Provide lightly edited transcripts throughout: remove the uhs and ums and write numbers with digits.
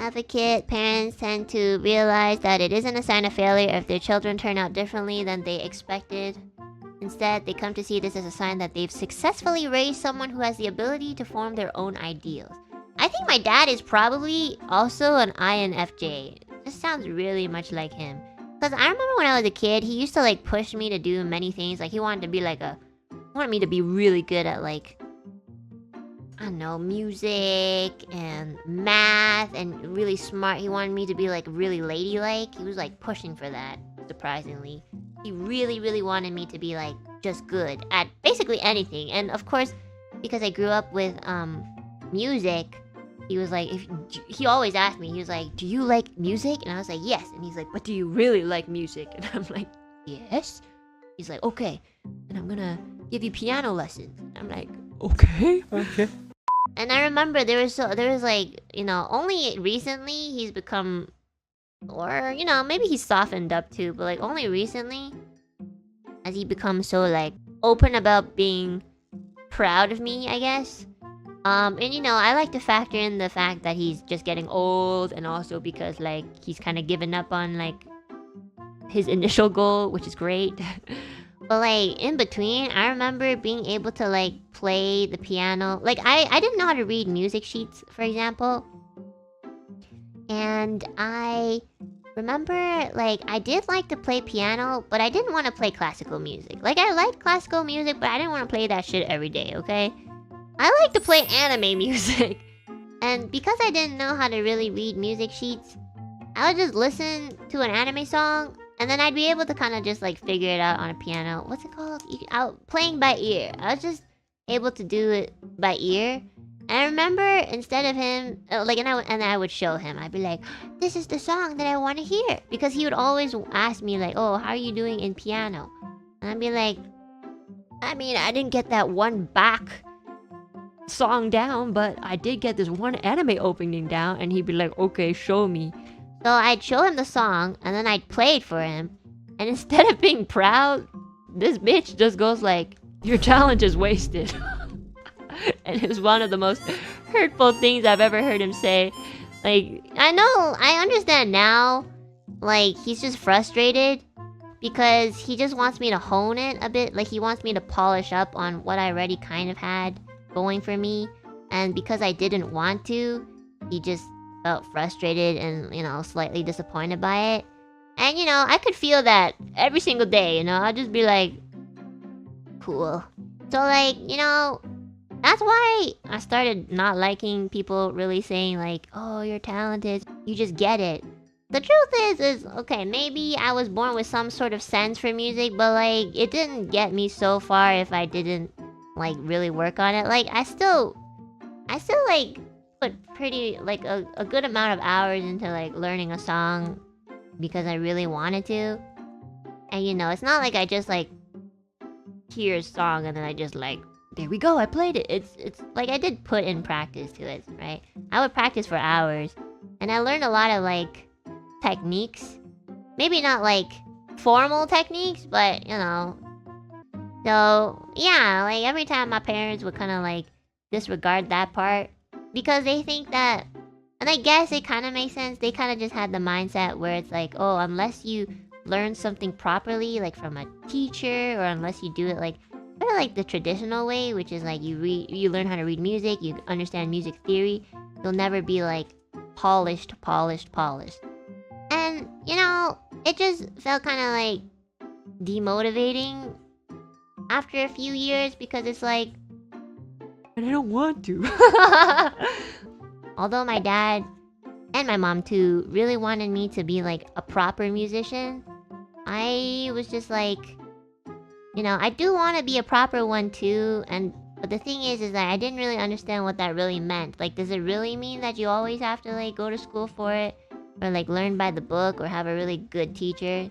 advocate, parents tend to realize that it isn't a sign of failure if their children turn out differently than they expected. Instead, they come to see this as a sign that they've successfully raised someone who has the ability to form their own ideals. I think my dad is probably also an INFJ. This sounds really much like him. Because I remember when I was a kid, he used to like push me to do many things. Like he wanted to be like wanted me to be really good at like, I don't know, music and math and really smart. He wanted me to be like really ladylike. He was like pushing for that, surprisingly. He really, really wanted me to be like just good at basically anything. And of course, because I grew up with music, he was like, he always asked me, he was like, do you like music? And I was like, yes. And he's like, but do you really like music? And I'm like, yes. He's like, okay, and I'm gonna give you piano lessons. And I'm like, okay. And I remember there was like, you know, only recently he's become, or, you know, maybe he's softened up too, but like only recently has he become so like open about being proud of me, I guess. And you know, I like to factor in the fact that he's just getting old, and also because like he's kind of given up on like his initial goal, which is great. But like in between, I remember being able to like play the piano. Like I didn't know how to read music sheets, for example. And I remember like I did like to play piano, but I didn't want to play classical music. Like I liked classical music, but I didn't want to play that shit every day, okay? I like to play anime music. And because I didn't know how to really read music sheets, I would just listen to an anime song, and then I'd be able to kind of just like figure it out on a piano. What's it called? Playing by ear. I was just able to do it by ear. And I remember instead of him, like, and I would show him. I'd be like, this is the song that I want to hear. Because he would always ask me like, oh, how are you doing in piano? And I'd be like, I mean, I didn't get that one back song down, but I did get this one anime opening down. And he'd be like, okay, show me. So I'd show him the song, and then I'd play it for him. And instead of being proud, this bitch just goes like, your talent is wasted. And it was one of the most hurtful things I've ever heard him say. Like, I understand now. Like, he's just frustrated because he just wants me to hone it a bit. Like, he wants me to polish up on what I already kind of had going for me. And because I didn't want to, he just felt frustrated and, you know, slightly disappointed by it. And, you know, I could feel that every single day, you know? I'd just be like, cool. So, like, you know, that's why I started not liking people really saying, like, oh, you're talented, you just get it. The truth is, okay, maybe I was born with some sort of sense for music, but, like, it didn't get me so far if I didn't, like, really work on it. Like, I still, like, put pretty, like, a good amount of hours into, like, learning a song because I really wanted to. And, you know, it's not like I just, like, hear a song and then I just, like, there we go, I played it. It's like I did put in practice to it, right? I would practice for hours, and I learned a lot of, like, techniques. Maybe not, like, formal techniques, but, you know. So, yeah, like, every time my parents would kind of, like, disregard that part, because they think that, and I guess it kind of makes sense, they kind of just had the mindset where it's like, oh, unless you learn something properly, like, from a teacher, or unless you do it, like, kind of like the traditional way, which is like you learn how to read music, you understand music theory, you'll never be like polished. And, you know, it just felt kind of like demotivating after a few years, because it's like, and I don't want to. Although my dad and my mom too really wanted me to be like a proper musician, I was just like, you know, I do want to be a proper one too, but the thing is that I didn't really understand what that really meant. Like, does it really mean that you always have to, like, go to school for it? Or, like, learn by the book, or have a really good teacher?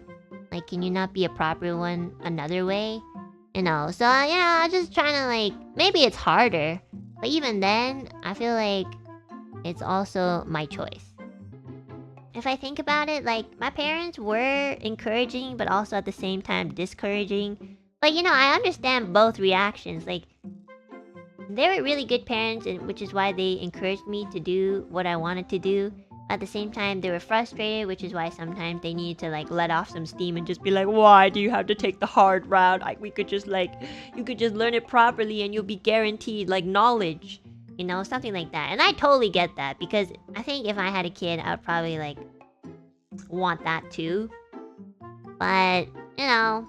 Like, can you not be a proper one another way? You know, so, you know, I'm just trying to, like, maybe it's harder. But even then, I feel like it's also my choice. If I think about it, like, my parents were encouraging, but also at the same time discouraging. But, you know, I understand both reactions. Like, they were really good parents, which is why they encouraged me to do what I wanted to do. At the same time, they were frustrated, which is why sometimes they need to like let off some steam and just be like, why do you have to take the hard route? We could just like, you could just learn it properly and you'll be guaranteed like knowledge, you know, something like that. And I totally get that, because I think if I had a kid, I'd probably like want that too. But, you know,